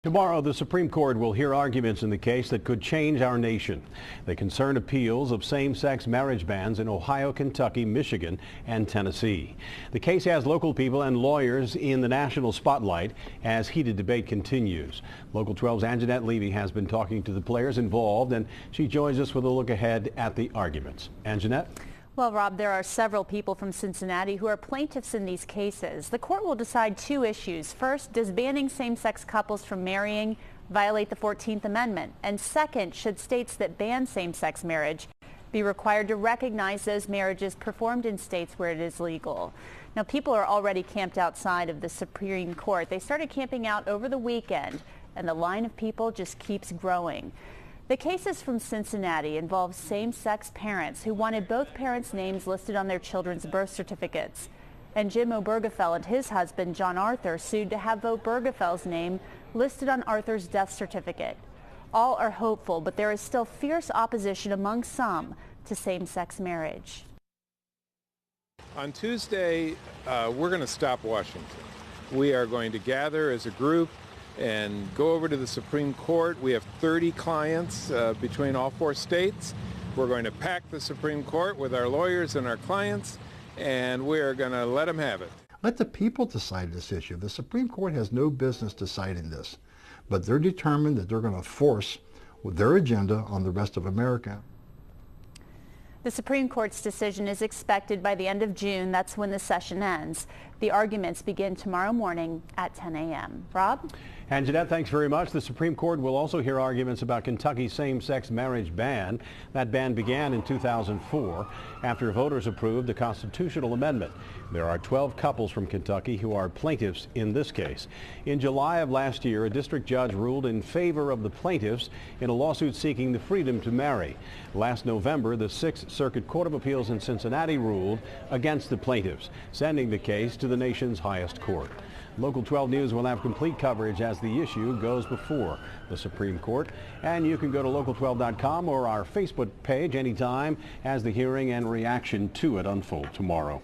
Tomorrow, the Supreme Court will hear arguments in the case that could change our nation. They concern appeals of same-sex marriage bans in Ohio, Kentucky, Michigan, and Tennessee. The case has local people and lawyers in the national spotlight as heated debate continues. Local 12's Anjanette Levy has been talking to the players involved, and she joins us with a look ahead at the arguments. Anjanette? Well, Rob, there are several people from Cincinnati who are plaintiffs in these cases. The court will decide two issues. First, does banning same-sex couples from marrying violate the 14th Amendment? And second, should states that ban same-sex marriage be required to recognize those marriages performed in states where it is legal? Now, people are already camped outside of the Supreme Court. They started camping out over the weekend, and the line of people just keeps growing. The cases from Cincinnati involve same-sex parents who wanted both parents' names listed on their children's birth certificates. And Jim Obergefell and his husband, John Arthur, sued to have Obergefell's name listed on Arthur's death certificate. All are hopeful, but there is still fierce opposition among some to same-sex marriage. On Tuesday, we're going to stop Washington. We are going to gather as a group and go over to the Supreme Court. We have 30 clients between all four states. We're going to pack the Supreme Court with our lawyers and our clients, and we're going to let them have it. Let the people decide this issue. The Supreme Court has no business deciding this, but they're determined that they're going to force their agenda on the rest of America. The Supreme Court's decision is expected by the end of June. That's when the session ends. The arguments begin tomorrow morning at 10 a.m. Rob? Anjanette, thanks very much. The Supreme Court will also hear arguments about Kentucky's same-sex marriage ban. That ban began in 2004 after voters approved a constitutional amendment. There are 12 couples from Kentucky who are plaintiffs in this case. In July of last year, a district judge ruled in favor of the plaintiffs in a lawsuit seeking the freedom to marry. Last November, the Sixth Circuit Court of Appeals in Cincinnati ruled against the plaintiffs, sending the case to the nation's highest court. Local 12 News will have complete coverage as the issue goes before the Supreme Court. And you can go to local12.com or our Facebook page anytime as the hearing and reaction to it unfold tomorrow.